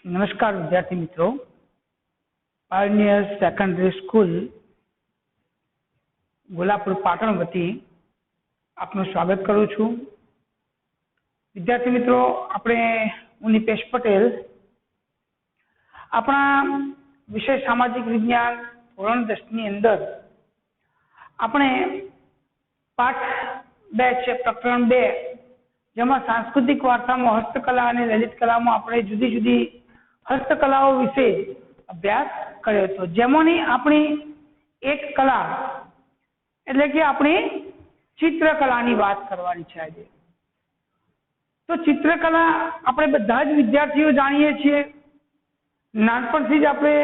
નમસ્કાર વિદ્યાર્થી મિત્રો, pioneer secondary school Golapur Patan વતી આપનું સ્વાગત કરું છું। વિદ્યાર્થી મિત્રો, આપણે હું નિપેશ પટેલ આપણા વિષય સામાજિક વિજ્ઞાન ધોરણ 10 ની અંદર આપણે પાઠ 2 છે પ્રકરણ 2 જેમાં સાંસ્કૃતિક વારસામાં હસ્તકલા અને લલિત કલામાં આપણે જુદી જુદી હસ્તકલાઓ વિશે અભ્યાસ કર્યો હતો। જેમાંની આપણી એક કલા એટલે કે આપણી ચિત્રકલાની વાત કરવાની છે આજે। તો ચિત્રકલા આપણે બધા જ વિદ્યાર્થીઓ જાણીએ છીએ, નાનપણથી જ આપણે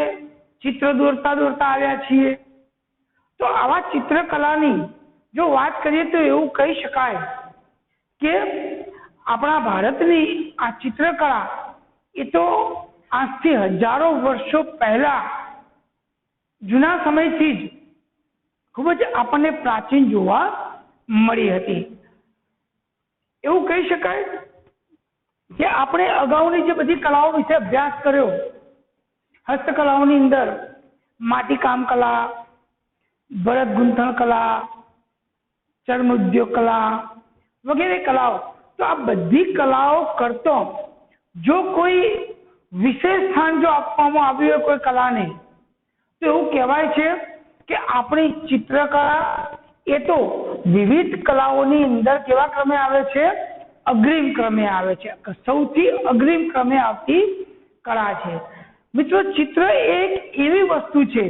ચિત્ર દોરતા દોરતા આવ્યા છીએ। તો આવા ચિત્રકલાની જો વાત કરીએ તો એવું કહી શકાય કે આપણા ભારતની આ ચિત્રકલા એ તો આજથી હજારો વર્ષો પહેલા જૂના સમયથી જ ખૂબ જ આપણને પ્રાચીન જોવા મળી હતી। એવું કહી શકાય કે આપણે અગાઉની જે બધી કલાઓ વિશે અભ્યાસ કર્યો, હસ્તકલાઓની અંદર માટીકામ કલા, ભરત ગૂંથણ કલા, ચર્મ ઉદ્યોગ કલા વગેરે કલાઓ, તો આ બધી કલાઓ કરતો જો કોઈ વિશેષ સ્થાન જો આપવામાં આવ્યું હોય કોઈ કલાને, તો એવું કહેવાય છે કે આપણી ચિત્રકલા એ તો વિવિધ કલાઓની અંદર કેવા ક્રમે આવે છે? અગ્રિમ ક્રમે આવે છે, સૌથી અગ્રિમ ક્રમે આવતી કળા છે। મિત્રો, ચિત્ર એક એવી વસ્તુ છે,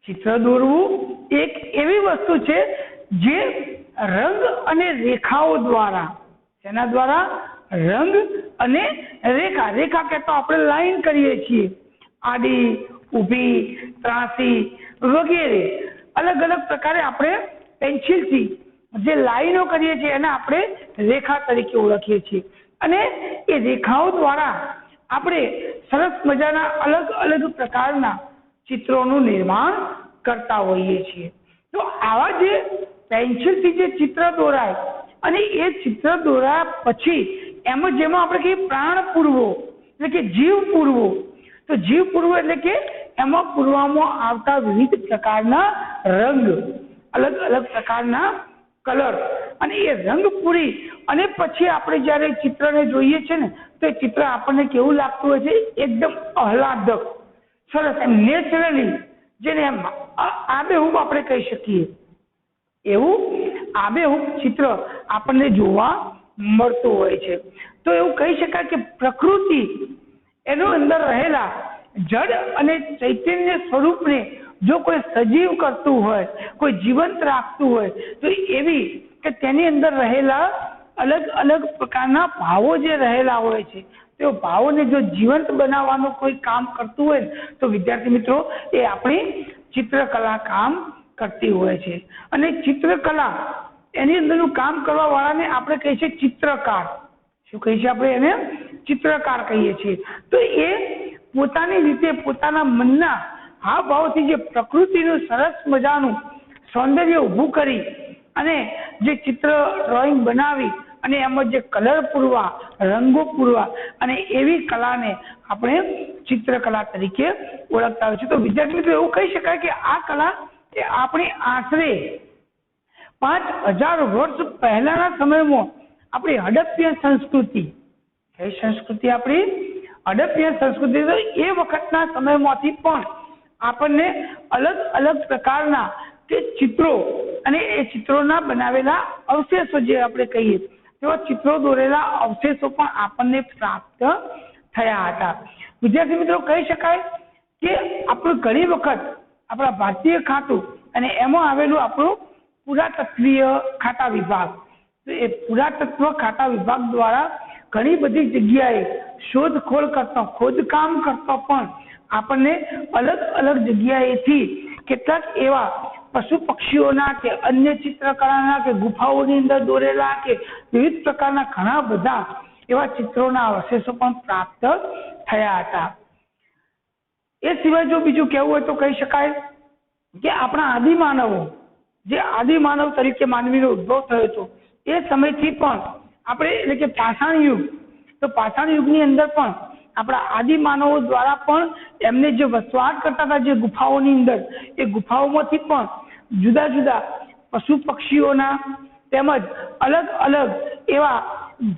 ચિત્ર દોરવું એક એવી વસ્તુ છે જે રંગ અને રેખાઓ દ્વારા, તેના દ્વારા રંગ અને રેખા, રેખા કહેતો આપણે લાઈન કરીએ છીએ, આડી, ઊભી, ત્રાંસી વગેરે અલગ અલગ પ્રકારે આપણે પેન્સિલથી જે લાઈનો કરીએ છીએ એને આપણે રેખા તરીકે ઓળખીએ છીએ। અને એ રેખાઓ દ્વારા આપણે સરસ મજાના અલગ અલગ પ્રકારના ચિત્રોનું નિર્માણ કરતા હોઈએ છીએ। તો આવા જે પેન્સિલથી જે ચિત્ર દોરાય અને એ ચિત્ર દોરાયા પછી એમાં જેમાં આપણે કહીએ પ્રાણ પૂરવો એટલે કે જીવ પૂરવો, તો જીવ પૂરવો એટલે કે એમાં પૂરવામાં આવતા વિવિધ પ્રકારના રંગ, અલગ અલગ પ્રકારના કલર, અને એ રંગ પૂરી અને પછી આપણે જ્યારે ચિત્રને જોઈએ છે ને, તો એ ચિત્ર આપણને કેવું લાગતું હોય છે? એકદમ આહલાદક, સરસ, એમ નેચરલી, જેને એમ આબેહૂબ આપણે કહી શકીએ એવું આબેહૂબ ચિત્ર આપણને જોવા મળતું હોય છે। તો એવું કહી શકાય કે પ્રકૃતિ એનો અંદર રહેલા જડ અને ચૈતન્ય સ્વરૂપને જો કોઈ સજીવ કરતું હોય, કોઈ જીવંત રાખતું હોય, તો એવી કે તેની અંદર રહેલા અલગ અલગ પ્રકારના ભાવો જે રહેલા હોય છે, તે ભાવોને જો જીવંત બનાવવાનું કોઈ કામ કરતું હોય તો વિદ્યાર્થી મિત્રો એ આપણી ચિત્રકલા કામ કરતી હોય છે। અને ચિત્રકલા એની અંદરનું કામ કરવા વાળાને આપણે કહીએ છીએ ચિત્રકાર। શું કહીએ છીએ આપણે? એને ચિત્રકાર કહીએ છીએ। તો એ પોતાની રીતે પોતાના મનના હાવભાવથી જે પ્રકૃતિનું સરસ મજાનું સૌંદર્ય ઊભું કરી અને જે ચિત્ર ડ્રોઈંગ બનાવી અને એમાં જે કલર પૂરવા, રંગો પૂરવા, અને એવી કલાને આપણે ચિત્રકલા તરીકે ઓળખતા હોય છે। તો વિદ્યાર્થી મિત્રો, એવું કહી શકાય કે આ કલા એ આપણી આશરે 5000 વર્ષ પહેલાના સમયમાં આપણી હડપ્પિયન સંસ્કૃતિ, કઈ સંસ્કૃતિ? આપણી હડપ્પિયન સંસ્કૃતિ, તો એ વખતના સમયમાંથી પણ આપણને અલગ અલગ પ્રકારના કે ચિત્રો અને એ ચિત્રોના બનાવેલા અવશેષો જે આપણે કહીએ તેવા ચિત્રો દોરેલા અવશેષો પણ આપણને પ્રાપ્ત થયા હતા। વિદ્યાર્થી મિત્રો, કહી શકાય કે આપણું ઘણી વખત આપણા ભારતીય ખાતું અને એમાં આવેલું આપણું પુરાતત્વીય ખાતા વિભાગ, તો એ પુરાતત્વ ખાતા વિભાગ દ્વારા ઘણી બધી જગ્યાએ શોધખોળ કરતો, ખોદકામ કરતો પણ આપણને અલગ અલગ જગ્યાએથી કેટલાક એવા પશુ પક્ષીઓના કે અન્ય ચિત્રકલાના કે ગુફાઓની અંદર દોરેલા કે વિવિધ પ્રકારના ઘણા બધા એવા ચિત્રોના અવશેષો પણ પ્રાપ્ત થયા હતા। એ સિવાય જો બીજું કહેવું હોય તો કહી શકાય કે આપણા આદિમાનવો, જે આદિમાનવ તરીકે માનવીનો ઉદ્ભવ થયો હતો એ સમયથી પણ આપણે એટલે કે પાષાણ યુગ, તો પાષાણ યુગની અંદર પણ આપણા આદિ માનવો દ્વારા પણ એમને જે વસવાટ કરતા હતા જે ગુફાઓની અંદર, એ ગુફાઓમાંથી પણ જુદા જુદા પશુ પક્ષીઓના તેમજ અલગ અલગ એવા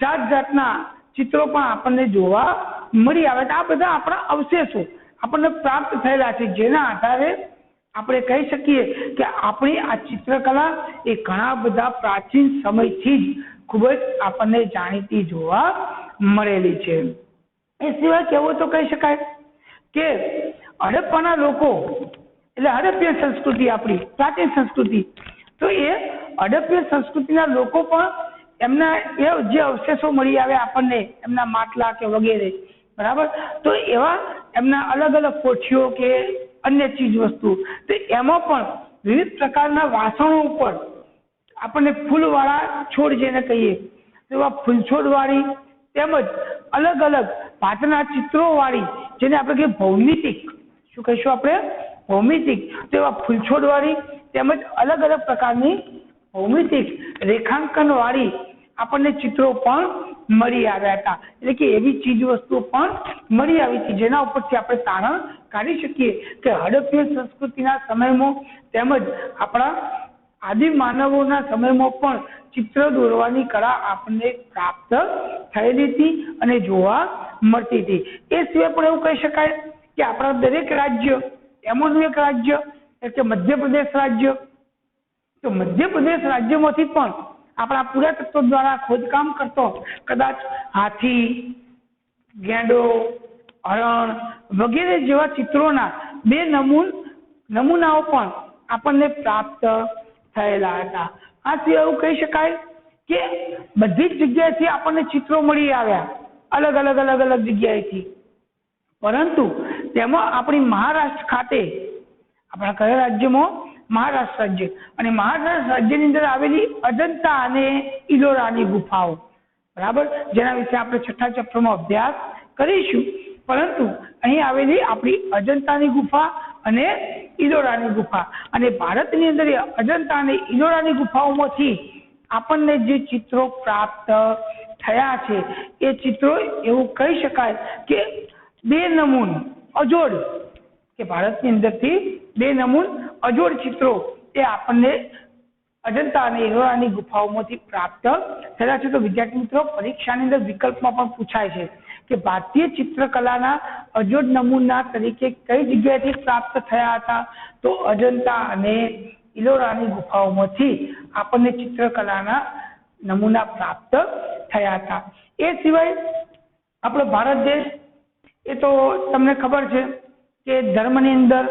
જાત જાતના ચિત્રો પણ આપણને જોવા મળી આવે. આ બધા આપણા અવશેષો આપણને પ્રાપ્ત થયેલા છે, જેના આધારે આપણે કહી શકીએ કે આપણી આ ચિત્રકલા એ ઘણા બધા પ્રાચીન સમયથી જ ખૂબ જ આપણને જાણીતી જોવા મળેલી છે. એ સિવાય કહેવું તો કહી શકાય કે હડપ્પાના લોકો એટલે હડપ્પીય સંસ્કૃતિ, આપણી પ્રાચીન સંસ્કૃતિ, તો એ હડપ્પીય સંસ્કૃતિના લોકો પણ એમના એ જે અવશેષો મળી આવ્યા આપણને, એમના માટલા કે વગેરે, બરાબર, તો એવા એમના અલગ અલગ કોઠીઓ કે અન્ય ચીજ વસ્તુ, તો એમાં પણ વિવિધ પ્રકારના વાસણો ઉપર આપણને ફૂલવાળા છોડ જેને કહીએ એવા ફૂલછોડવાળી તેમજ અલગ અલગ ભાતના ચિત્રોવાળી, જેને આપણે કહીએ ભૌમિતિક, શું કહીશું આપણે, ભૌમિતિક, તો એવા ફૂલછોડવાળી તેમજ અલગ અલગ પ્રકારની ભૌમિતિક રેખાંકનવાળી આપણને ચિત્રો પણ મળી આવ્યા હતા. એટલે કે એવી ચીજ વસ્તુઓ પણ મળી આવી હતી જેના ઉપરથી આપણે તારણ કાઢી શકીએ કે હડપ્પીય સંસ્કૃતિના સમયમાં તેમજ આપણા આદિ માનવોના સમયમાં પણ ચિત્ર દોરવાની કળા આપણને પ્રાપ્ત થયેલી હતી અને જોવા મળતી હતી. એ સિવાય પણ એવું કહી શકાય કે આપણા દરેક રાજ્ય, એમાંનું એક રાજ્ય એટલે કે મધ્યપ્રદેશ રાજ્ય, તો મધ્યપ્રદેશ રાજ્યમાંથી પણ આપણા પુરાતત્વ દ્વારા ખોદકામ કરતો કદાચ હાથી, ગેંડો, હરણ વગેરે જેવા ચિત્રોના 2 નમૂનાઓ પણ આપણને પ્રાપ્ત થયેલા હતા. આ સિવાય એવું કહી શકાય કે બધી જ જગ્યાએથી આપણને ચિત્રો મળી આવ્યા, અલગ અલગ અલગ અલગ જગ્યાએથી, પરંતુ તેમાં આપણી મહારાષ્ટ્ર ખાતે, આપણા કયા રાજ્યમાં, મહારાષ્ટ્ર રાજ્ય, અને મહારાષ્ટ્ર રાજ્યની અંદર આવેલી અજંતા અને ઇલોરાની ગુફાઓ, બરાબર, જેના વિશે આપણે 6થા ચેપ્ટરમાં અભ્યાસ કરીશું. પરંતુ અહીં આવેલી આપણી અજંતાની ગુફા અને ઇલોરાની ગુફા, અને ભારતની અંદર અજંતા અને ઇલોરાની ગુફાઓમાંથી આપણને જે ચિત્રો પ્રાપ્ત થયા છે એ ચિત્રો એવું કહી શકાય કે 2 નમૂન અજોડ, કે ભારતની અંદરથી 2 નમૂન અજોડ ચિત્રો એ આપણને અજંતા અને ઇલોરાની ગુફાઓમાંથી પ્રાપ્ત થયેલા છે. તો વિદ્યાર્થી મિત્રો, પરીક્ષાની અંદર વિકલ્પમાં પણ પૂછાય છે કે ભારતીય ચિત્રકલાના અજોડ નમૂના તરીકે કઈ જગ્યાએથી પ્રાપ્ત થયા હતા, તો અજંતા અને ઇલોરાની ગુફાઓમાંથી આપણને ચિત્રકલાના નમૂના પ્રાપ્ત થયા હતા. એ સિવાય આપણો ભારત દેશ એ તો તમને ખબર છે કે ધર્મની અંદર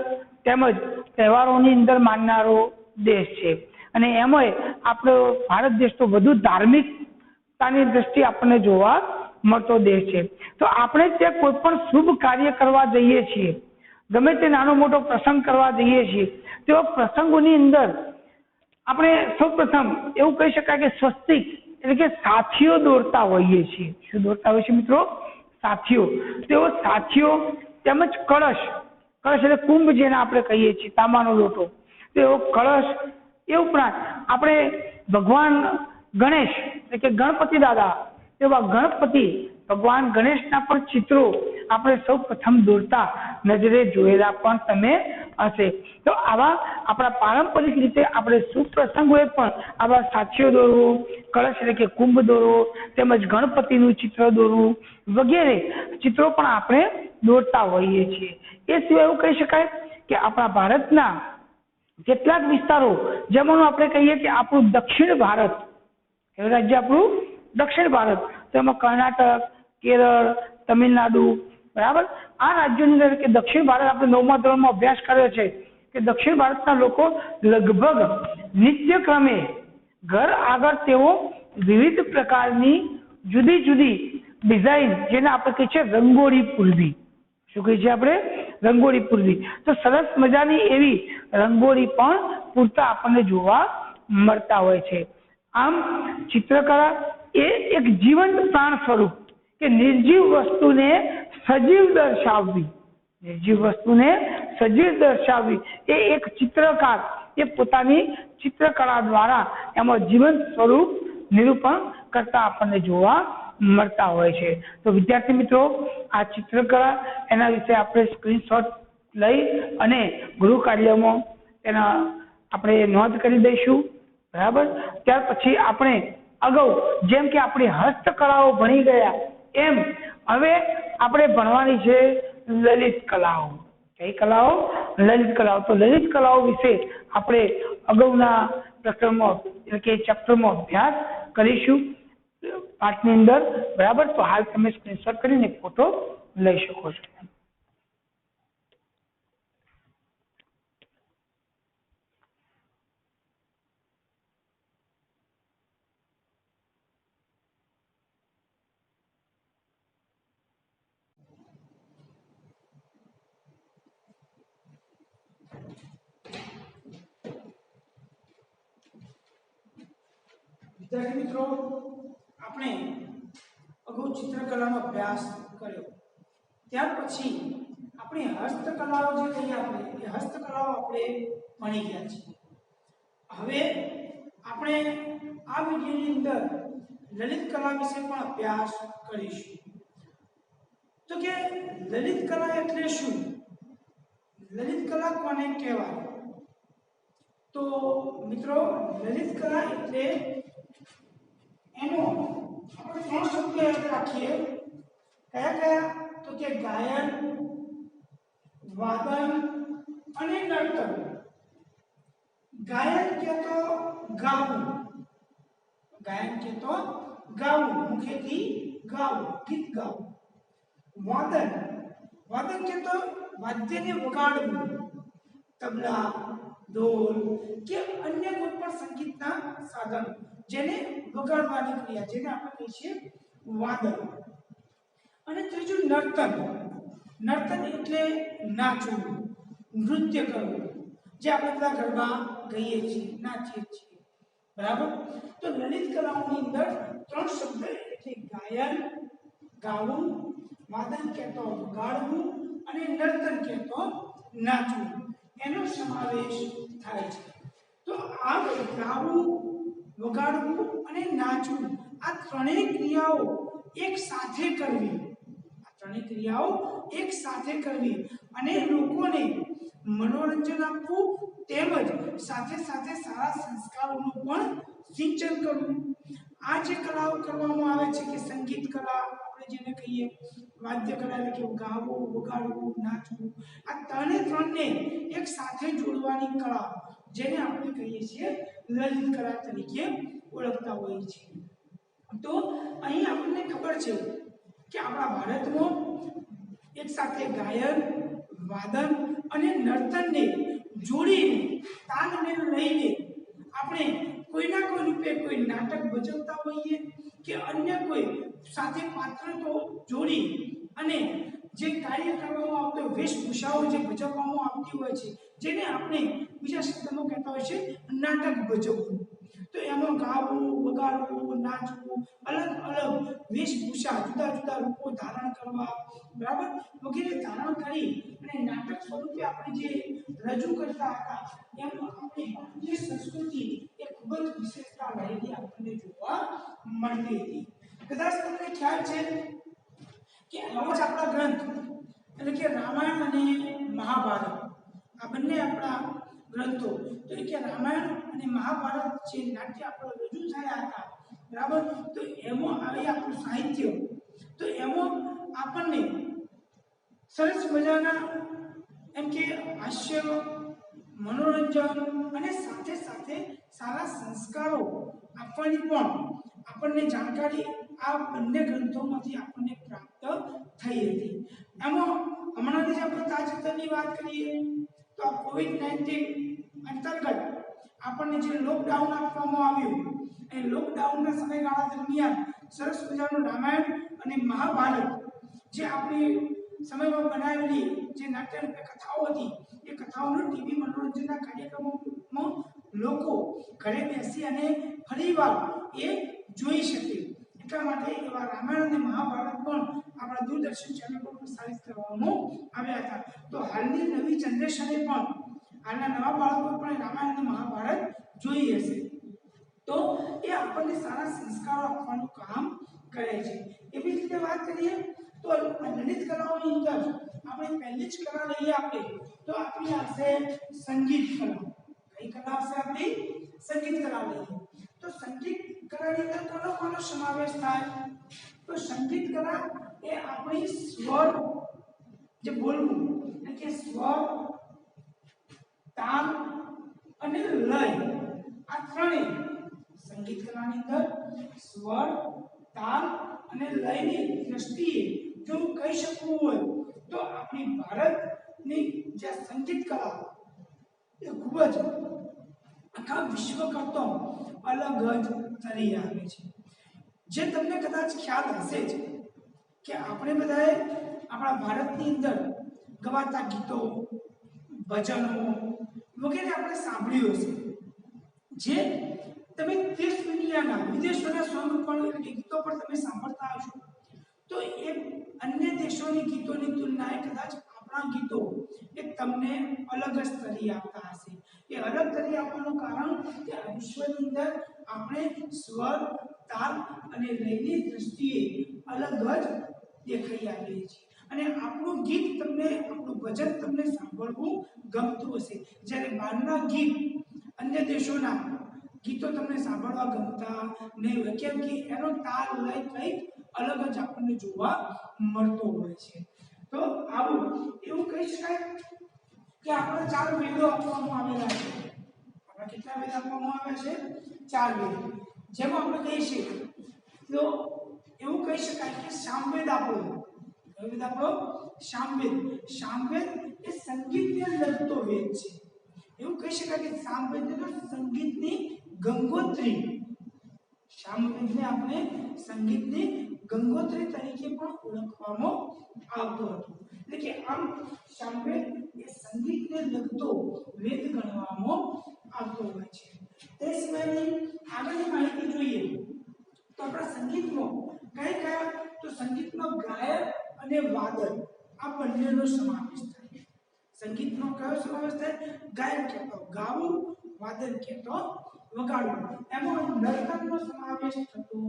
તેમજ તહેવારોની અંદર માનનારો દેશ છે, અને એમાંય આપણો ભારત દેશ તો વધુ ધાર્મિકતાની દ્રષ્ટિએ આપણને જોવા મળતો દેશ છે. તો આપણે ત્યાં કોઈ પણ શુભ કાર્ય કરવા જઈએ છીએ, ગમે તે નાનો મોટો પ્રસંગ કરવા જઈએ છીએ, તો પ્રસંગોની અંદર આપણે સૌપ્રથમ એવું કહી શકાય કે સ્વસ્તિક એટલે કે સાથીઓ દોરતા હોઈએ છીએ. શું દોરતા હોઈએ છીએ મિત્રો? સાથીઓ. તેઓ સાથીઓ તેમજ કળશ, કળશ એટલે કુંભ જેને આપણે કહીએ છીએ, તાંબાનો લોટો, તેઓ કળશ, એ ઉપરાંત આપણે ભગવાન ગણેશ એટલે કે ગણપતિ દાદા, એવા ગણપતિ ભગવાન ગણેશના પણ ચિત્રો આપણે સૌ પ્રથમ દોરતા નજરે જોયેલા પણ તમે હશે. તો આવા આપણા પારંપરિક રીતે આપણે શુભ પ્રસંગોએ પણ આવા સાથીઓ દોરવું, કળશ એટલે કે કુંભ દોરવો, તેમજ ગણપતિનું ચિત્ર દોરવું વગેરે ચિત્રો પણ આપણે દોરતા હોઈએ છીએ. એ સિવાય એવું કહી શકાય કે આપણા ભારતના કેટલાક વિસ્તારો, જેમાંનું આપણે કહીએ કે આપણું દક્ષિણ ભારત, એવું રાજ્ય આપણું દક્ષિણ ભારત, તેમાં કર્ણાટક, કેરળ, તમિલનાડુ, બરાબર, આ રાજ્યોની અંદર કે દક્ષિણ ભારત આપણે 9મા ધોરણમાં અભ્યાસ કર્યો છે કે દક્ષિણ ભારતના લોકો લગભગ નિત્યક્રમે ઘર આગળ તેઓ વિવિધ પ્રકારની જુદી જુદી ડિઝાઇન, જેને આપણે કહીએ છીએ રંગોળી પૂરવી. શું કહીએ છીએ આપણે? રંગોળી પૂરવી. તો સરસ મજાની એવી રંગોળી પણ પૂરતા આપણને જોવા મળતા હોય છે. આમ ચિત્રકલા એ એક જીવંત પ્રાણ સ્વરૂપ કે નિર્જીવ વસ્તુને સજીવ દર્શાવવી, નિર્જીવ વસ્તુને સજીવ દર્શાવવી એ એક ચિત્રકાર એ પોતાની ચિત્રકલા દ્વારા એમાં જીવંત સ્વરૂપ નિરૂપણ કરતા આપણને જોવા મળતા હોય છે। તો વિદ્યાર્થી મિત્રો, આ ચિત્રકલા એના વિશે આપણે સ્ક્રીનશોટ લઈ અને ગૃહ કાર્યમાં એના આપણે નોંધ કરી દઈશું, બરાબર। ત્યાર પછી આપણે અગાઉ જેમ કે આપણી હસ્તકલાઓ ભણી ગયા એમ હવે આપણે ભણવાની છે લલિત કલાઓ। કઈ કલાઓ? લલિત કલાઓ। તો લલિત કલાઓ વિશે આપણે અગાઉના પ્રકરણમાં એટલે કે ચેપ્ટરમાં અભ્યાસ કરીશું પાઠની અંદર, બરાબર। તો હાલ તમે સ્ક્રીનશોટ કરીને ફોટો લઈ શકો છો। વિદ્યાર્થી મિત્રો, આપણે અગાઉ ચિત્રકલાનો અભ્યાસ કર્યો, ત્યાર પછી આપણી હસ્તકલાઓ જે કહીએ આપણે એ હસ્તકલાઓ આપણે ભણી ગયા છીએ। હવે આપણે આ વિડિયોની અંદર લલિત કલા વિશે પણ અભ્યાસ કરીશું। તો કે લલિત કલા એટલે શું? લલિત કલા કોને કહેવાય? તો મિત્રો, લલિત કલા એટલે એનો આપણે ત્રણ શબ્દ યાદ રાખીએ। કયા કયા? તો કે ગાયન, વાદન અને નર્તન। ગાયન કે તો ગાવું, ગાયન કે તો ગાવું, મુખેથી ગાવું, ગીત ગાવું। વાદન, વાદન કે તો વાદ્યને વગાડવું, તબલા, ઢોલ કે અન્ય કોઈ પણ સંગીતના સાધન જેને વગાડવાની ક્રિયા, જેને આપણે કહીએ છીએ વાદન। અને ત્રીજું નર્તન। નર્તન એટલે નાચવું, નૃત્ય કરવું, જે આપણે બધા ગરબા ગાઈએ છીએ, નાચીએ છીએ, બરાબર। તો લલિત કલાઓની અંદર ત્રણ શબ્દ એટલે ગાયન, ગાવું, વાદન કે તો વગાડવું અને નર્તન કે તો નાચવું એનો સમાવેશ થાય છે। તો આ ગાવું, વગાડવું અને નાચવું આ ત્રણેય ક્રિયાઓ એક સાથે કરવી, આ ત્રણેય ક્રિયાઓ એક સાથે કરવી અને લોકોને મનોરંજન આપવું તેમજ સાથે સાથે સારા સંસ્કારોનું પણ સિંચન કરવું। આ જે કલાઓ કરવામાં આવે છે કે સંગીત કલા આપણે જેને કહીએ, વાદ્ય કલા એટલે કે ગાવું, વગાડવું, નાચવું, આ ત્રણને એક સાથે જોડવાની કળા જેને આપણે કહીએ છીએ લલિત કલા તરીકે ઓળખતા હોઈએ છીએ। તો અહીં આપણને ખબર છે કે આપણા ભારતમાં એક સાથે ગાયન, વાદન અને નર્તનને જોડીને તાલમેલ લઈને આપણે કોઈના કોઈ રૂપે કોઈ નાટક ભજવતા હોઈએ કે અન્ય કોઈ સાથે પાત્ર તો જોડી અને જે કાર્ય કરવામાં આવતો વેશભૂષાઓ જે ભજવવામાં આવતી હોય છે, જેને આપણે બીજા શબ્દમાં કહેતા હોય છે નાટક ભજવવું। તો એમાં ગાવું, વગાડવું, નાચવું, અલગ અલગ વેશભૂષા, જુદા જુદા રૂપો ધારણ કરવા, બરાબર, વગેરે ધારણ કરી અને નાટક સ્વરૂપે આપણે જે રજૂ કરતા હતા એમાં આપણી ભારતીય સંસ્કૃતિ એ ખૂબ જ વિશેષતા રહેલી આપણને જોવા મળતી હતી। કદાચ તમને ખ્યાલ છે કે આવો જ આપણા ગ્રંથ એટલે કે રામાયણ અને મહાભારત, આ બંને આપણા ગ્રંથો, તો કે રામાયણ અને મહાભારત જે નાટ્ય આપણે રજૂ થયા હતા, બરાબર, તો એમાં આવે આપણું સાહિત્ય, તો એમાં આપણને સરસ મજાના એમ કે હાસ્ય, મનોરંજન અને સાથે સાથે સારા સંસ્કારો આપવાની પણ આપણને જાણકારી આ બંને ગ્રંથોમાંથી આપણને પ્રાપ્ત થઈ હતી। એમાં હમણાંની જે આપણે તાજેતરની વાત કરીએ તો કોવિડ-19 અંતર્ગત આપણને જે લોકડાઉન આપવામાં આવ્યું એ લોકડાઉનના સમયગાળા દરમિયાન સરસ મજાનું રામાયણ અને મહાભારત જે આપણી સમયમાં બનાવેલી જે નાટ્યરૂપે કથાઓ હતી એ કથાઓનું ટીવી મનોરંજનના કાર્યક્રમોમાં લોકો ઘરે બેસી અને ફરીવાર એ જોઈ શકે એટલા માટે એવા રામાયણ અને મહાભારત પણ આપણા દૂરદર્શન ચેનલ પર પ્રસારિત કરવામાં આવ્યા હતા। તો હાલની નવી જનરેશને પણ, હાલના નવા બાળકો પણ રામાયણ અને મહાભારત જોઈ હશે, તો એ આપણને સારા સંસ્કારો આપવાનું કામ કરે છે। એવી જ રીતે વાત કરીએ તો લલિત કલાઓની અંદર આપણે પહેલી જ કલા લઈએ આપણે તો આપણી આવશે સંગીત કલા। કઈ કલા આવશે આપણી? સંગીત કલા લઈએ તો સંગીત કલાની અંદર કોનો કોનો સમાવેશ થાય? તો સંગીત કલા એ આપણી સ્વર જે બોલવું એટલે કે સ્વર, તાલ અને લય આ ત્રણેય સંગીત કલાની અંદર સ્વર, તાલ અને લયની દ્રષ્ટિએ જો કહી શકવું હોય તો આપણી ભારતની જે સંગીત કલા એ ખૂબ જ આખા વિશ્વ કરતો અલગ જ તરી આવે છે। જે તમને કદાચ ખ્યાલ હશે જ કે આપણે બધાએ આપણા ભારતની અંદર ગવાતા ગીતો, ભજનો વગેરે આપણે સાંભળ્યું હશે। જે તમે દેશ દુનિયાના વિદેશોના સોંગ પણ ગીતો પણ તમે સાંભળતા હશો તો એ અન્ય દેશોની ગીતોની તુલનાએ કદાચ આપણા ગીતો એ તમને અલગ જ તરી આપતા હશે। એ અલગ તરી આપવાનું કારણ કે આ વિશ્વની અંદર આપણે સ્વર, તાલ અને લયની દ્રષ્ટિએ અલગ જ દેખાઈ આવીએ છીએ અને આપણું ગીત તમને, આપણું ભજન તમને સાંભળવું ગમતું હશે। જ્યારે બહારના ગીત, અન્ય દેશોના ગીતો તમને સાંભળવા ગમતા નહીં હોય કેમ કે એનો તાલ લય કંઈક અલગ જ આપણને જોવા મળતો હોય છે। તો આવું એવું કહી શકાય કે આપણે 4 વેદો આપવામાં આવેલા છે। આપણે કેટલા વેદ આપવામાં આવ્યા છે? 4 વેદ। જેમાં આપણે કહીએ તો એવું કહી શકાય કે સામવેદ આપણો, કયો વેદ આપણો? સામવેદ। સામવેદ એ સંગીતને લગતો વેદ છે। એવું કહી શકાય કે સામવેદ એટલે સંગીતની ગંગોત્રી। સામવેદને આપણે સંગીતની ગંગોત્રી તરીકે પણ ઓળખવામાં આવતો હતો। એટલે કે આમ સામવેદ એ સંગીતને લગતો વેદ ગણવામાં આવતો હોય છે। તે સિવાયની આગળની માહિતી જોઈએ તો આપણા સંગીતમાં કયા તો સંગીતમાં ગાયક અને વાદક આ બંનેનો સમાવેશ થાય। સંગીતનો કયો સમાવેશ થાય? ગાયન કહેતો ગાવું, વાદન કહેતો વગાડવું। એમાં નર્તનનો સમાવેશ થતો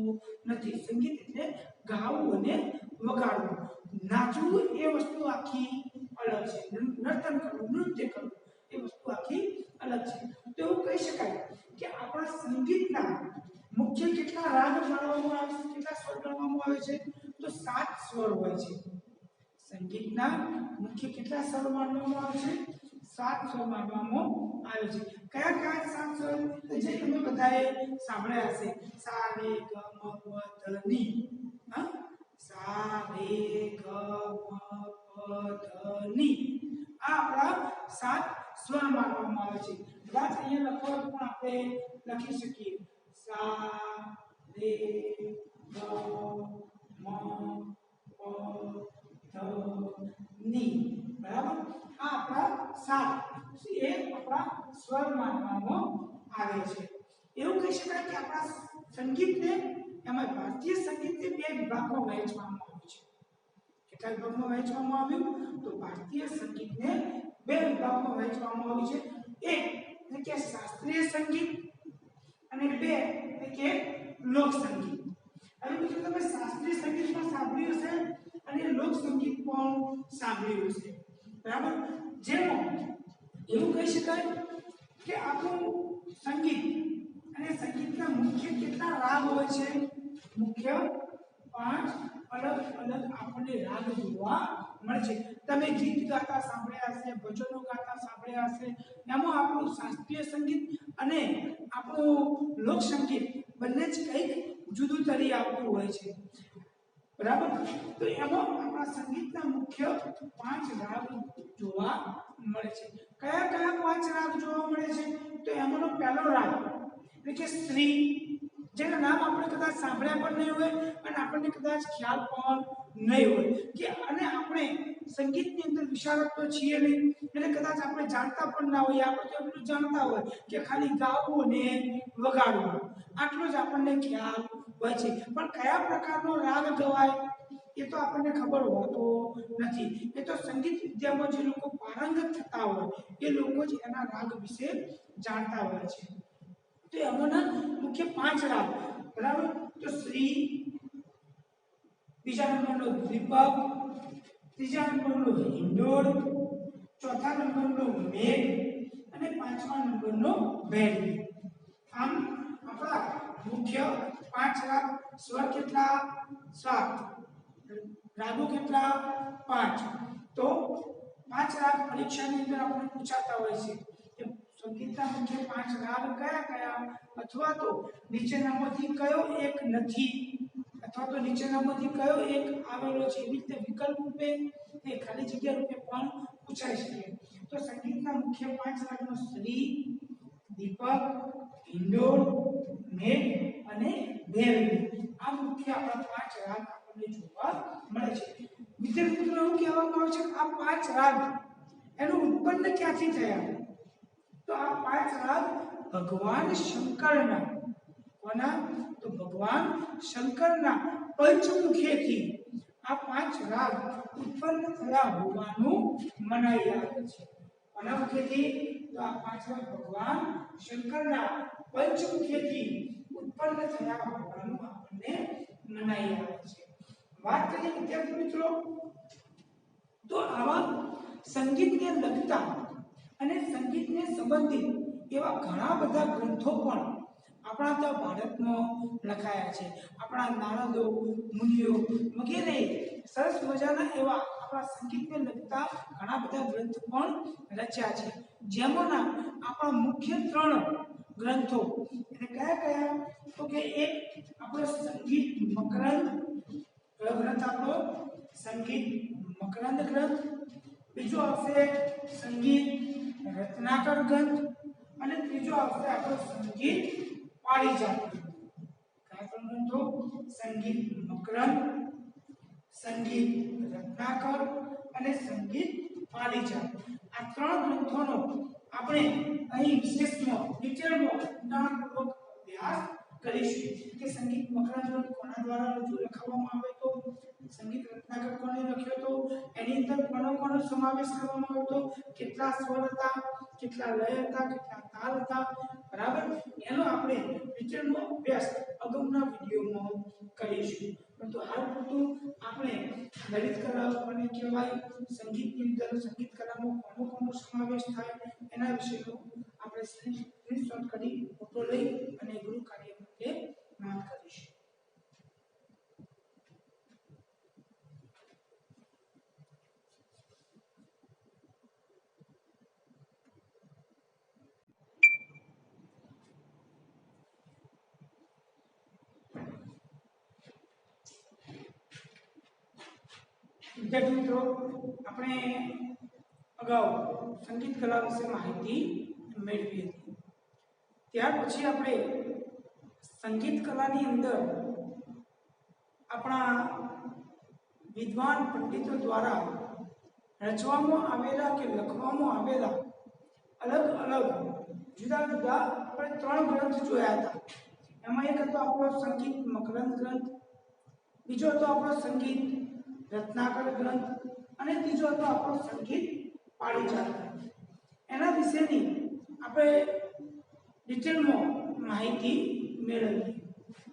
નથી। સંગીત એટલે ગાવું અને વગાડવું। નાચવું એ વસ્તુ આખી અલગ છે। નર્તન કરવું, નૃત્ય કરવું એ વસ્તુ આખી અલગ છે। તો એવું કહી શકાય કે આપણા સંગીતના મુખ્ય કેટલા રાગ ગણવામાં આવે છે, કેટલા સ્વર ગણવામાં આવે છે? તો 7 સ્વર હોય છે। સંગીતના મુખ્ય કેટલા સ્વર માનવામાં આવે છે? 7 સ્વર માનવામાં આવે છે। કયા કયા 7 સ્વર? જે તમે બધાએ સાંભળ્યા હશે? સા રે ગ મ પ ધ ની। હા, સા રે ગ મ પ ધ ની આ આપણા 7 સ્વર માનવામાં આવે છે। કદાચ અહીંયા લખવાનું પણ આપણે લખી શકીએ સા રે ગ મ પ ધ ની। બરાબર? આ આપણા 7 એ આપણા સ્વર માનવામાં આવે છે। એવું કહી શકાય કે આપણા સંગીતને એમાં ભારતીય સંગીતને 2 વિભાગમાં વહેંચવામાં આવ્યું છે। કેટલા વિભાગમાં વહેંચવામાં આવ્યું? તો ભારતીય સંગીતને 2 વિભાગમાં વહેંચવામાં આવ્યું છે। એક એટલે કે શાસ્ત્રીય સંગીત અને 2 એટલે કે લોક સંગીત। હવે મિત્રો તમે શાસ્ત્રીય સંગીત પણ સાંભળ્યું હશે અને લોક સંગીત પણ સાંભળ્યું હશે। બરાબર? જેમાં એવું કહી શકાય કે આપણું સંગીત અને સંગીતના મુખ્ય કેટલા રાગ હોય છે? મુખ્ય 5 અલગ અલગ આપણને રાગ જોવા મળે છે। તમે ગીત ગાતા સાંભળ્યા હશે, ભજનો ગાતા સાંભળ્યા હશે। એમાં આપણું શાસ્ત્રીય સંગીત અને આપણું લોક સંગીત બંને જ કંઈક જુદું તરી આવતું હોય છે। બરાબર? તો એમાં આપણા સંગીતના મુખ્ય 5 રાગ જોવા મળે છે। કયા કયા 5 રાગ જોવા મળે છે? તો એમાંનો પહેલો રાગ એટલે કે સ્ત્રી, જેના નામ આપણે કદાચ સાંભળ્યા પણ નહીં હોય અને આપણને કદાચ ખ્યાલ પણ નહીં હોય કે અને આપણે સંગીતની અંદર વિશારદ તો છીએ નહીં એટલે કદાચ આપણે જાણતા પણ ના હોઈએ। આપણે તો એટલું જાણતા હોય કે ખાલી ગાવું અને વગાડવું આટલો જ આપણને ખ્યાલ હોય છે। પણ કયા પ્રકારનો રાગ ગવાય એ તો આપણને ખબર હોતો નથી। એ તો સંગીત વિદ્યામાં જે લોકો પારંગત થતા હોય એ લોકો જ એના રાગ વિશે જાણતા હોય છે। તો એમાંના મુખ્ય 5 રાગ, બરાબર? તો શ્રી, બીજા નંબરનો દીપક, ત્રીજા નંબરનો હિંડોળ, ચોથા નંબરનો મેઘ અને પાંચમા નંબરનો ભેળ. આમ આપણા મુખ્ય 5 રાગ સ્વર કેટલા 7, રાગો કેટલા 5. તો 5 રાગ પરીક્ષાની અંદર આપણે પૂછાતા હોય છે કે સંગીતના મુખ્ય 5 રાગ કયા કયા, અથવા તો નીચેનામાંથી કયો એક નથી, અથવા તો નીચેનામાંથી કયો એક આવેલો છે. એવી રીતે વિકલ્પ રૂપે કે ખાલી જગ્યા રૂપે પણ પૂછાઈ શકે. તો સંગીતના મુખ્ય 5 રાગનો શ્રી, દીપક, હિંડોળ, મેઘ અને ભેરવી. આ મુખ્ય આપણા 5 રાગ આપણને જોવા મળે છે. વિદ્યાર્થી મિત્રો એવું કહેવામાં આવે છે કે આ 5 રાગ એનું ઉત્પન્ન ક્યાંથી થયા? તો આ 5 રાગ ભગવાન શંકરના, કોના? તો ભગવાન શંકરના પંચમુખીથી આ 5 રાગ ઉત્પન્ન થયા હોવાનું મનાઈ આવે છે. કોના મુખેથી? તો આ 5 રાગ ભગવાન શંકરના પંચમુખીથી ઉત્પન્ન થયા હોવાનું આપણને મનાઈ આવે છે. વાત કરીએ વિદ્યાર્થી મિત્રો, તો આવા સંગીતને લગતા અને સંગીતને સંબંધિત એવા ઘણા બધા ગ્રંથો પણ આપણા ત્યાં ભારતમાં લખાયા છે. આપણા નારદો, મુનિઓ વગેરે સરસ મજાના એવા આપણા સંગીતને લગતા ઘણા બધા ગ્રંથ પણ રચ્યા છે. જેમાંના આપણા મુખ્ય 3 ગ્રંથો એટલે કયા કયા? તો કે એક આપણો સંગીત મકરંદ ગ્રંથ, આપણો સંગીત મકરંદ ગ્રંથ. બીજો આવશે સંગીત રત્નાકર ગ્રંથ અને ત્રીજો આવશે આપણો સંગીત પારિજાત. કયા ગ્રંથો? સંગીત મકરંદ, સંગીત રત્નાકર અને સંગીત પારિજાત. આ 3 ગ્રંથોનો આપણે અહીં વિશેષમાં ડિટેલમાં ઊંડાણપૂર્વક અભ્યાસ કરીશું કે સંગીત મકરંદ ગ્રંથ કોના દ્વારા લખવામાં આવ્યો હતો, સંગીત રત્નાકર કોણે લખ્યો હતો, એની અંદર કોનો સમાવેશ કરવામાં આવ્યો હતો, કેટલા સ્વર હતા, કેટલા લય હતા, કેટલા તાલ હતા, બરાબર? એનો આપણે ડિટેલમાં અભ્યાસ અગાઉના વિડીયોમાં કરીશું. પરંતુ હાલ પૂરતું આપણે લલિત કલા કોને કહેવાય, સંગીતની અંદર સંગીત કલામાં કોનો સમાવેશ થાય એના વિશેનો આપણે સ્ક્રીનશોટ કરી ફોટો લઈ અને ગૃહ કાર્ય માટે નોંધ કરીશું. વિદ્યાર્થી મિત્રો, આપણે અગાઉ સંગીત કલા વિશે માહિતી મેળવી હતી. ત્યાર પછી આપણે સંગીત કલાની અંદર આપણા વિદ્વાન પંડિતો દ્વારા રચવામાં આવેલા કે લખવામાં આવેલા અલગ અલગ જુદા જુદા આપણે 3 ગ્રંથ જોયા હતા. એમાં એક હતો આપણો સંગીત મકરંદ ગ્રંથ, બીજો હતો આપણો સંગીત રત્નાકર ગ્રંથ અને ત્રીજો હતો આપણો સંગીત પારિજાત ગ્રંથ. એના વિશેની આપણે ડિટેલમાં માહિતી મેળવી.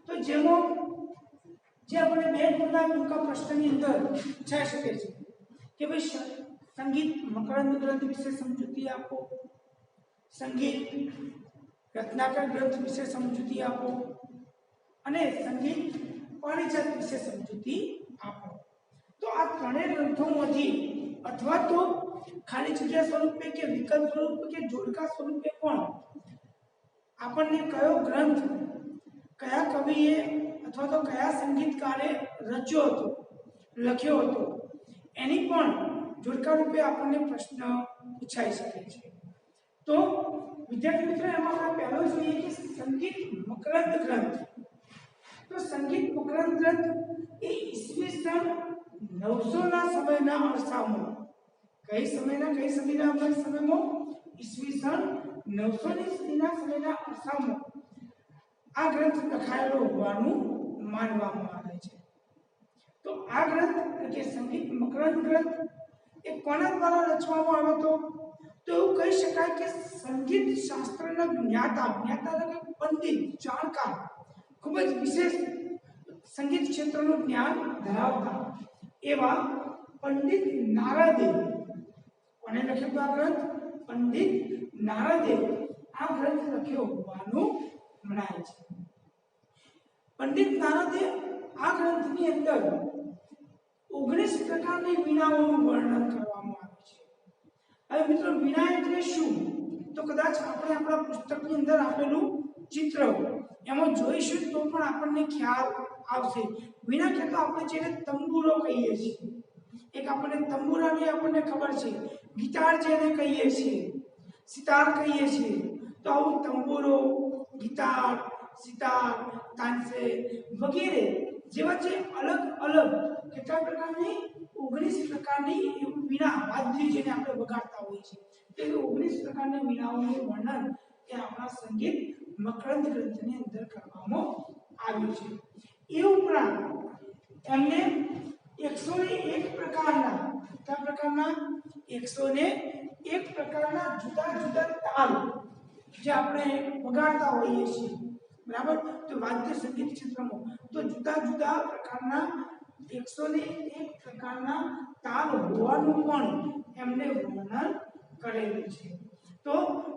તો જેમાં જે આપણે 2 ગુણના ટૂંકા પ્રશ્નની અંદર પૂછાઈ શકે છે કે ભાઈ સંગીત મકરંદ ગ્રંથ વિશે સમજૂતી આપો, સંગીત રત્નાકર ગ્રંથ વિશે સમજૂતી આપો અને સંગીત પારિજાત વિશે સમજૂતી આપો. તો આ 3 ગ્રંથોમાંથી અથવા તો ખાલી જગ્યા સ્વરૂપે કે વિકલ્પ સ્વરૂપે કે જોડકા સ્વરૂપે પણ આપણને કયો ગ્રંથ કયા કવિએ અથવા તો કયા સંગીતકારે રચ્યો હતો, લખ્યો હતો, એની પણ જોડકા રૂપે આપણને પ્રશ્ન પૂછાઈ શકે છે. તો વિદ્યાર્થી મિત્રો, એમાં આપણે પહેલો જોઈએ કે સંગીત મકરંદ ગ્રંથ. તો સંગીત મકરંદ ગ્રંથ એ ઈસવીસન 900 ના સમયના અરસામાં, કઈ સમયમાં ઈસવીસન 900 ની સદીના સમયના અરસામાં આ ગ્રંથ લખાયેલો હોવાનું માનવામાં આવે છે. તો આ ગ્રંથ એટલે સંગીત મકરંદ ગ્રંથ એ કોના દ્વારા રચવામાં આવ્યો હતો? તો એવું કહી શકાય કે સંગીત શાસ્ત્રના જ્ઞાતા એટલે કે પંડિત, જાણકાર, ખૂબ જ વિશેષ સંગીત ક્ષેત્રનું જ્ઞાન ધરાવતા એવા પંડિત નારદે, કોને લખ્યો આ ગ્રંથ? પંડિત નારદે આ ગ્રંથ લખ્યો હોવાનું મનાય છે. પંડિત નારદે આ ગ્રંથની અંદર 19 પ્રકારની વીણાઓનું વર્ણન કરવામાં આવ્યું છે. હવે મિત્રો, વીણા એટલે શું? તો કદાચ આપણે આપણા પુસ્તકની અંદર આપેલું ચિત્ર એમાં જોઈશું તો પણ આપણને ખ્યાલ આવશે. વીણા કે તો આપણે જેને તંબુરો કહીએ છીએ, એક આપણને તંબુરાની આપણને ખબર છે, ગિટાર જેને કહીએ છીએ, સિતાર કહીએ છીએ. તો આવું તંબુરો, ગિટાર, સિતાર, તાનસે વગેરે જેવા જે અલગ અલગ કેટલા પ્રકારની 19 પ્રકારની વીણા વાદ્ય જેને આપણે વગાડતા હોઈએ છીએ, તે 19 પ્રકારની વીણાઓનું વર્ણન એ આપણા સંગીત મકરંદ ગ્રંથની અંદર કરવામાં આવ્યું છે. એ ઉપરાંત એમને 101 પ્રકારના 101 પ્રકારના જુદા જુદા તાલ જે આપણે વગાડતા હોઈએ છીએ, બરાબર? તો વાદ્ય સંગીત ક્ષેત્રમાં તો જુદા જુદા પ્રકારના 101 પ્રકારના તાલ હોવાનું પણ એમને વર્ણન કરેલું છે. તો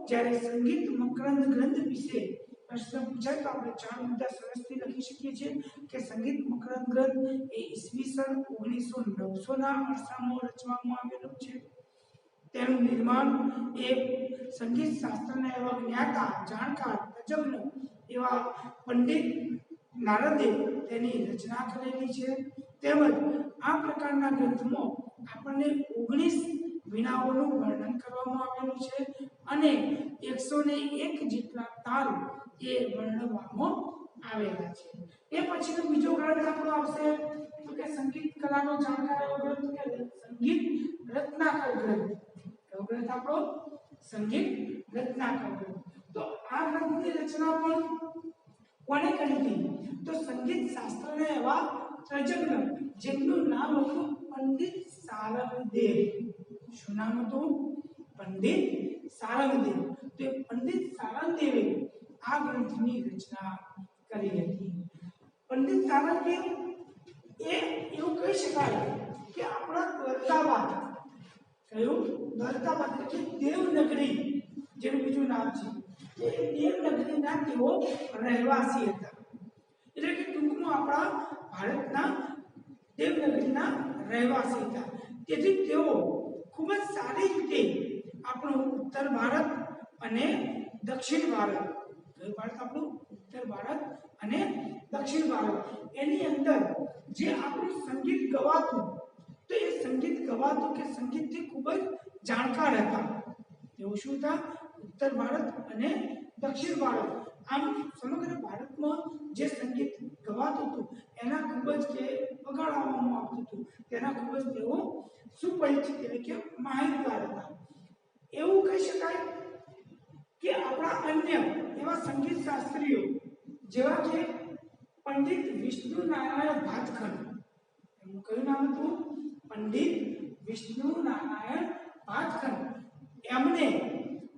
જ્યારે સંગીત મકરંદ ગ્રંથ વિશે પ્રશ્ન પૂછાય તો આપણે 4 મુદ્દા સરસથી લખી શકીએ છીએ કે સંગીત મકરંદ ગ્રંથ એ ઈસવીસન 1909ના અરસામાં રચવામાં આવેલું છે. તેનું નિર્માણ એ સંગીત શાસ્ત્રના એવા જ્ઞાતા, જાણકાર, તજજ્ઞ એવા પંડિત નારદે તેની રચના કરેલી છે. તેમજ આ પ્રકારના ગ્રંથમાં આપણને 19 વીણાઓનું વર્ણન કરવામાં આવેલું છે અને 101 જેટલા તાલ એ વર્ણવવામાં આવેલા છે. એ પછીનો બીજો ગ્રંથ આપણો આવશે તો કે સંગીત કલાનો જાણકાર એવો ગ્રંથ કે સંગીત રત્નાકર ગ્રંથ. કયો ગ્રંથ આપણો? સંગીત રત્નાકર ગ્રંથ. તો આ ગ્રંથની રચના પણ કોણે કરી હતી? તો સંગીત શાસ્ત્રના એવા તજજ્ઞ જેમનું નામ હતું પંડિત સારંગદેવ. શું નામ હતું? પંડિત સારંગદેવ. તો પંડિત સારંગદેવે આ ગ્રંથની રચના કરી હતી. પંડિત સારંગદેવ એ એવું કહી શકાય કે આપણા દ્વારકાબાદ, કયું? દ્વારકાબાદ એટલે દેવનગરી જેનું બીજું નામ છે, એ દેવનગરીના તેઓ રહેવાસી હતા. એટલે કે ટૂંકમાં આપણા ભારતના દેવનગરીના રહેવાસી હતા. તેથી તેઓ ખૂબ જ સારી રીતે આપણું ઉત્તર ભારત અને દક્ષિણ ભારત, કયું ભારત આપણું? ઉત્તર ભારત અને દક્ષિણ ભારત, એની અંદર જે આપણું સંગીત ગવાતું, તો એ સંગીત ગવાતું કે સંગીતથી ખૂબ જ જાણકાર હતા. તેઓ શું હતા? ઉત્તર ભારત અને દક્ષિણ ભારત, આમ સમગ્ર ભારતમાં જે સંગીત ગવાતું હતું એના ખૂબ જ કે વગાડવામાં આવતું હતું તેના ખૂબ જ તેઓ સુપરિચિત એટલે કે માહિતગાર હતા. એવું કહી શકાય કે આપણા અન્ય એવા સંગીત શાસ્ત્રીઓ જેવા કે પંડિત વિષ્ણુ નારાયણ ભાતખંડ, એમનું કયું નામ હતું? પંડિત વિષ્ણુ નારાયણ ભાતખંડ. એમણે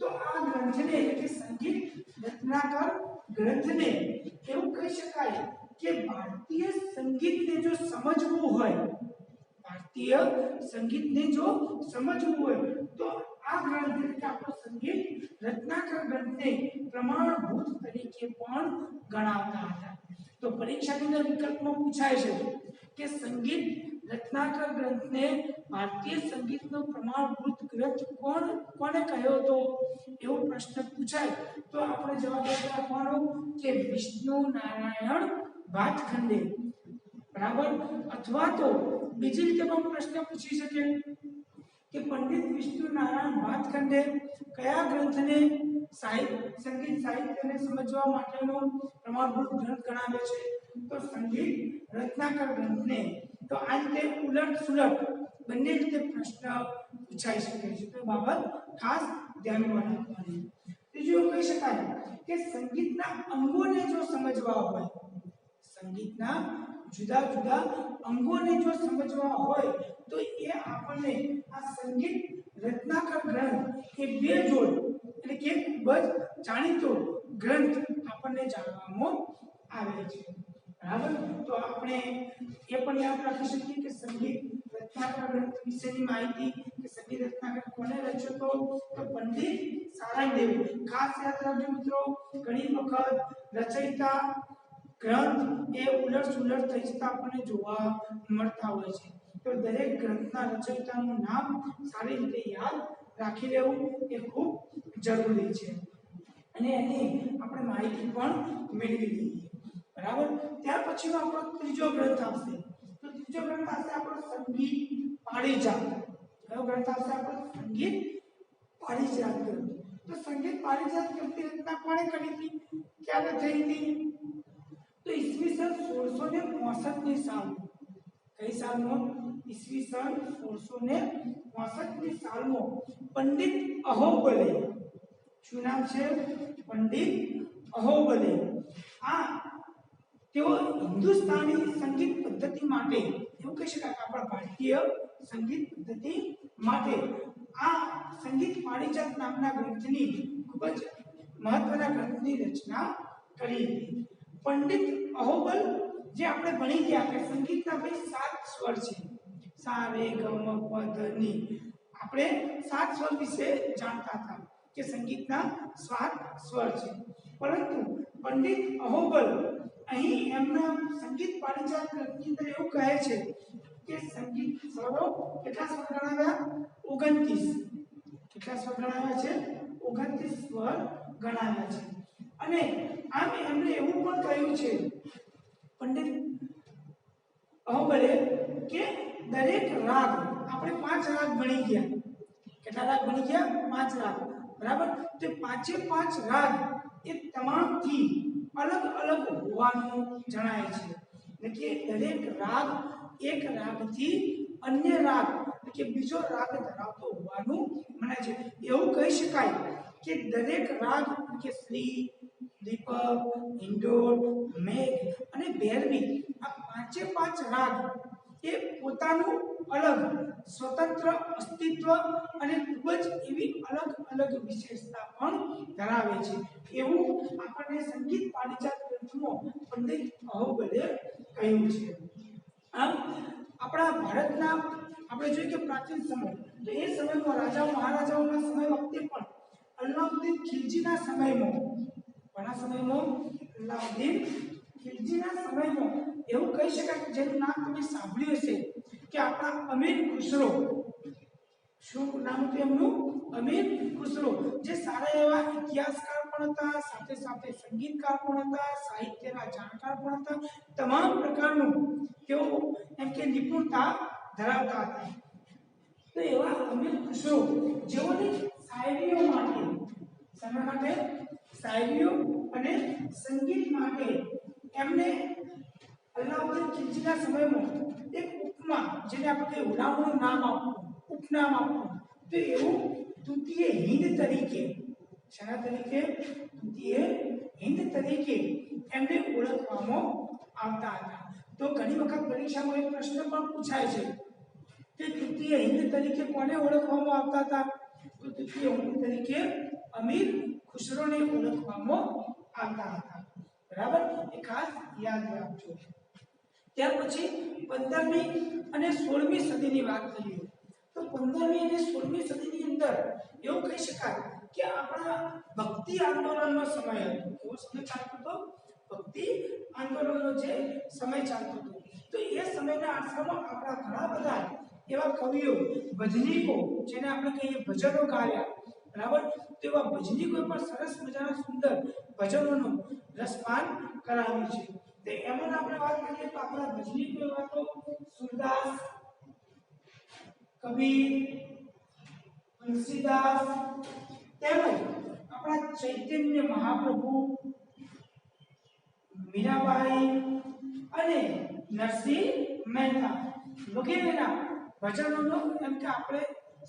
તો આ ગ્રંથને એટલે કે સંગીત રત્નાકર ગ્રંથને એવું કહી શકાય કે ભારતીય સંગીતને જો સમજવું હોય, ભારતીય સંગીતને જો સમજવું હોય તો આ ગ્રંથ એટલે આપણો સંગીત રત્નાકર ગ્રંથને પ્રમાણભૂત તરીકે પણ ગણાવતા હતા. તો પરીક્ષાના વિકલ્પમાં પૂછાય છે કે સંગીત રત્નાકર ગ્રંથને ભારતીય સંગીતનો પ્રમાણભૂત ગ્રંથ કોને કહ્યો હતો, એવો પ્રશ્ન પૂછાય તો આપણે જવાબ આપવાનો કે વિષ્ણુ નારાયણ ભાતખંડે, બરાબર? અથવા તો બીજી રીતે પણ પ્રશ્ન પૂછી શકે કે પંડિત વિષ્ણુ નારાયણ ભાતખંડે કયા ગ્રંથને સંગીત સાહિત્યને સમજવા માટેનો પ્રમાણભૂત ગ્રંથ ગણાવે છે? તો સંગીત રત્નાકર ગ્રંથને. તો આ રીતે ઉલટ સુલટ બંને રીતે પ્રશ્ન પૂછાઈ શકે છે. તો બાબત ખાસ ધ્યાનમાં રાખવાની. ત્રીજું એવું કહી શકાય કે સંગીતના અંગોને જો સમજવા હોય, સંગીતના જુદા જુદા અંગોને જો સમજવા હોય તો એ આપણને આ સંગીત રત્નાકર ગ્રંથ એ બેજોડ એટલે કે ખૂબ જ જાણીતો ગ્રંથ આપણને જાણવામાં આવે છે. બરાબર. તો આપણે એ પણ યાદ રાખી શકીએ કે સંગીત રચનાકાર ગ્રંથ વિશેની માહિતી કે સંગીત રચનાકાર કોને રચ્યો તો પંડિત સારંગદેવ. ખાસ યાદ રાખજો મિત્રો, ઘણી વખત રચયિતા ગ્રંથ એ ઉલટ સુલટ થઈ જતા આપણને જોવા મળતા હોય છે. તો દરેક ગ્રંથના રચયિતાનું નામ સારી રીતે યાદ રાખી લેવું એ ખૂબ જરૂરી છે અને એની આપણે માહિતી પણ મેળવી લઈએ. બરાબર. ત્યાર પછીનો આપણો ત્રીજો ગ્રંથ આવશે. તો ત્રીજો ગ્રંથ આવશે આપણો સંગીત પારિજાત. કયો ગ્રંથ આવશે આપણો? સંગીત પારિજાત ગ્રંથ. તો સંગીત પારિજાત ગ્રંથની રચના કોણે કરી હતી? ક્યારે થઈ હતી? તો ઈસવીસન 1665 ની સાલમાં. કઈ સાલમાં? ઈસવીસન 1665 ની સાલમાં પંડિત અહોબલે. શું નામ છે? પંડિત અહોબલે. આ તેઓ હિન્દુસ્તાની સંગીત પદ્ધતિ માટે, એવું કહી શકાય કે આપણા ભારતીય સંગીત પદ્ધતિ માટે આ સંગીત પારિજાત નામના ગ્રંથની ખૂબ જ મહત્વના ગ્રંથની રચના કરી હતી. પંડિત અહોબલ જે આપણે ભણી ગયા કે સંગીતના ભાઈ 7 સ્વર છે. સા રે ગ મ પ ધ ની. આપણે 7 સ્વર વિશે જાણતા હતા કે સંગીતના 7 સ્વર છે. પરંતુ પંડિત અહોબલ અહીં એમના સંગીત પારિજાત ગ્રંથની અંદર એવું કહે છે કે સંગીત સ્વરો કેટલા સ્વર ગણાવ્યા? 29. કેટલા સ્વર ગણાવ્યા છે? 29 સ્વર ગણાવ્યા છે. અને આમ એમણે એવું પણ કહ્યું છે પંડિત અહોબલે કે દરેક રાગ, આપણે 5 રાગ ભણી ગયા. કેટલા રાગ ભણી ગયા? 5 રાગ. બરાબર. તો 5 રાગ એ તમામથી અલગ અલગ હોવાનું જણાય છે. એટલે કે દરેક રાગ એક રાગથી અન્ય રાગ કે બીજો રાગ ધરાવતો હોવાનું મનાય છે. એવું કહી શકાય કે દરેક રાગ કે શ્રી, દીપક, હિંડોળ, મેઘ અને ભૈરવી, આ 5 રાગ એ પોતાનું અલગ સ્વતંત્ર અસ્તિત્વ અને ખૂબ જ એવી અલગ અલગ વિશેષતા પણ ધરાવે છે. એવું આપણને સંગીત પારિજાત ગ્રંથમાં પંડિત અહોબલે કહ્યું છે. આમ આપણા ભારતના આપણે જોઈએ કે પ્રાચીન સમય, તો એ સમયમાં રાજાઓ મહારાજાઓના સમય વખતે પણ અલાઉદ્દીન ખિલજીના સમયમાં, કોના સમયમાં? અલાઉદ્દીન ખિલજીના સમયમાં એવું કહી શકાય કે જેનું નામ તમે સાંભળ્યું હશે કે આપણા અમીર ખુસરો. શું નામ હતું એમનું? અમીર ખુસરો. જે સારા એવા ઇતિહાસકાર પણ હતા, સાથે સાથે સંગીતકાર પણ હતા, સાહિત્યના જાણકાર પણ હતા. તમામ પ્રકારનું તેઓ એમ કે નિપુણતા ધરાવતા હતા. તો એવા અમીર ખુસરો જેઓની શાયરીઓ માટે, શેના માટે? શાયરીઓ અને સંગીત માટે એમને અલાઉદ્દીન ખિલજીના સમયમાં એક ઉપમા, જેને આપણે હુલામણું નામ આપવું, ઉપનામ આપવું, તો એવું તૃતીય હિંદ તરીકે, શેના તરીકે? તૃતીય હિંદ તરીકે એમને ઓળખવામાં આવતા હતા. તો ઘણી વખત પરીક્ષામાં એક પ્રશ્ન પણ પૂછાય છે કે તૃતીય હિંદ તરીકે કોને ઓળખવામાં આવતા હતા? તો તૃતીય હિંદ તરીકે અમીર ખુસરોને ઓળખવામાં આવતા હતા. બરાબર. એ ખાસ યાદ રાખજો. ત્યાર પછી 15મી અને 16મી સદીની વાત કરીએ તો 15મી અને 16મી સદીની અંદર એવું કહી શકાય કે આપણા ભક્તિ આંદોલનનો સમય હતો. કેવો સમય ચાલતો હતો? ભક્તિ આંદોલનનો જે સમય ચાલતો હતો. તો એ સમયના આરસામાં આપણા ઘણા બધા એવા કવિઓ, ભજનીકો, જેને આપણે કહીએ ભજનો ગાયા. બરાબર. તો એવા ભજનીકોએ પણ સરસ મજાના સુંદર ભજનોનું રસપાન કરાવ્યું છે. તો એમાં આપણે વાત કરીએ તો આપણા ભજનીકો એવા તો સુરદાસ, કબીર, તુલસીદાસ, તેમજ આપણા ચૈતન્ય મહાપ્રભુ, મીરાબાઈ અને નરસિંહ મહેતા વગેરેના ભજનોનો એમ કે આપણે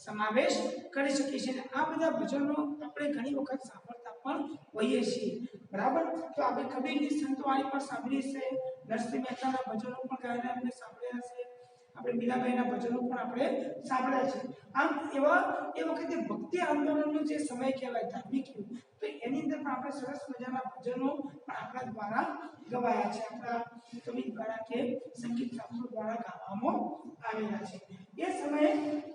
સમાવેશ કરી શકીએ છીએ. આ બધા ભજનો આપણે ઘણી વખત સાંભળતા પણ હોઈએ છીએ. બરાબર. તો આપણે કબીરની સંતવાણી પણ સાંભળી છે, નરસિંહ મહેતાના ભજનો પણ ગાયેલા આપણે સાંભળ્યા છે, આપણે મીરાબાઈના ભજનો પણ આપણે સાંભળ્યા છે. આમ એવા એ વખતે ભક્તિ આંદોલનનો જે સમય કહેવાય, ધાર્મિક યુગ, તો એની અંદર પણ આપણે સરસ મજાના ભજનો પણ આપણા દ્વારા ગવાયા છે, આપણા કવિ દ્વારા કે સંગીત શાસ્ત્રો દ્વારા ગાવામાં આવેલા છે. એ સમયે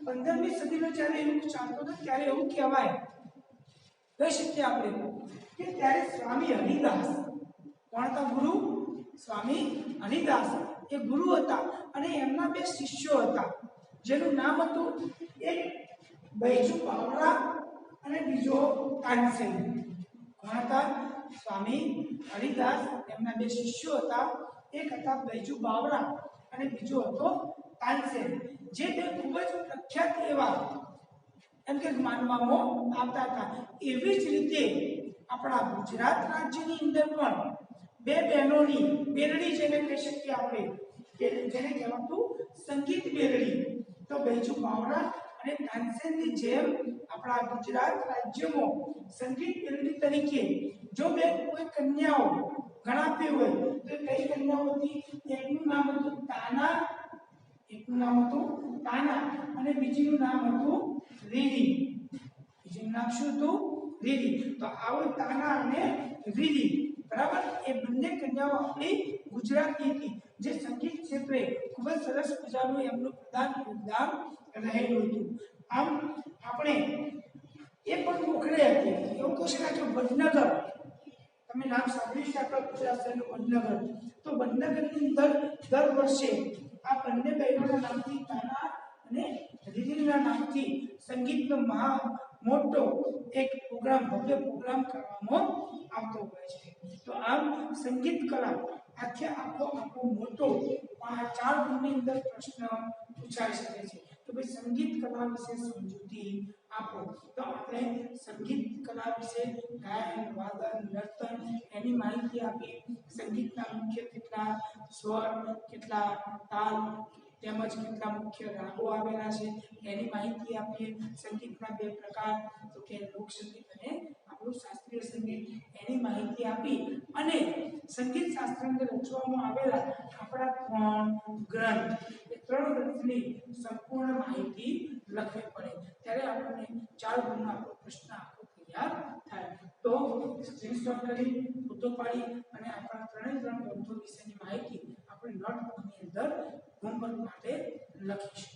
15મી સદીનો જ્યારે યુગ ચાલતો હતો ત્યારે એવું કહેવાય કહી શકીએ આપણે કે ત્યારે સ્વામી હરિદાસ, કોણ હતા ગુરુ? સ્વામી હરિદાસ એ ગુરુ હતા અને એમના બે શિષ્યો હતા જેનું નામ હતું એક બૈજુ બાવરા અને બીજો તાનસેન. કોણ હતા? સ્વામી હરિદાસ, એમના બે શિષ્યો હતા, એક હતા બૈજુ બાવરા અને બીજો હતો તાનસેન, જે બે ખૂબ જ પ્રખ્યાત એવા એમ કે માનવામાં આવતા હતા. એવી જ રીતે આપણા ગુજરાત રાજ્યની અંદર પણ બે બહેનોની બેરડી જેને કહી શકીએ આપણે, કે જેને કહેવાતું સંગીત બેરડી, તો બૈજુ બાવરા અને તાનસેનની જેમ આપણા ગુજરાત રાજ્યમાં સંગીત બેરડી તરીકે જો બે કોઈ કન્યાઓ ગણાતી હોય તો કઈ કન્યાઓ હતી? એકનું નામ હતું તાના, એકનું નામ હતું તાના અને બીજીનું નામ હતું રીરી. બીજું નામ શું હતું? રીરી. તો આવો તાના અને રીરી, બરાબર, એ બંને કન્યાઓ આપણી ગુજરાતની હતી જે સંગીત ક્ષેત્રે ખૂબ જ સરસ મજાનું એમનું પ્રદાન યોગદાન રહેલું હતું. આમ આપણે એ પણ મોખરે હતી, એવું કહી શકાય કે વડનગર, તમે નામ સાંભળ્યું છે આપણા ગુજરાત શહેરનું વડનગર, તો વડનગરની અંદર દર વર્ષે આ બંને બહેનોના નામથી તાના અને રીરીના નામથી સંગીતનો મોટો એક પ્રોગ્રામ, ભવ્ય પ્રોગ્રામ કરવામાં આવતો હોય છે. તો આમ સંગીત કલા આખો આપણો મોટો 4 ગુણની અંદર પ્રશ્ન પૂછાઈ શકે છે. તો ભાઈ સંગીત કલા વિશે સમજૂતી આપો. તો આપણે સંગીત કલા વિશે ગાયન, વાદન, નર્તન એની માહિતી આપી, સંગીતના મુખ્ય કેટલા સ્વર, કેટલા તાલ તેમજ કેટલા મુખ્ય રાગો આવેલા છે એની માહિતી આપીએ. સંગીતના 2 પ્રકાર, તો કે લોક સંગીત અને આપણું શાસ્ત્રીય સંગીત, એની માહિતી આપી અને સંગીત શાસ્ત્રની અંદર રચવામાં આવેલા આપણા 3 ગ્રંથ, એ 3 ગ્રંથની સંપૂર્ણ માહિતી લખવી પડે, ત્યારે આપણને 4 ગુણનો આપણો પ્રશ્ન આખો તૈયાર થાય. તો સ્ક્રીનશોટ કરી, ફોટો પાડી અને આપણા 3 ગ્રંથો વિશેની માહિતી આપણે નોટબુકની અંદર હોમવર્ક માટે લખીશું.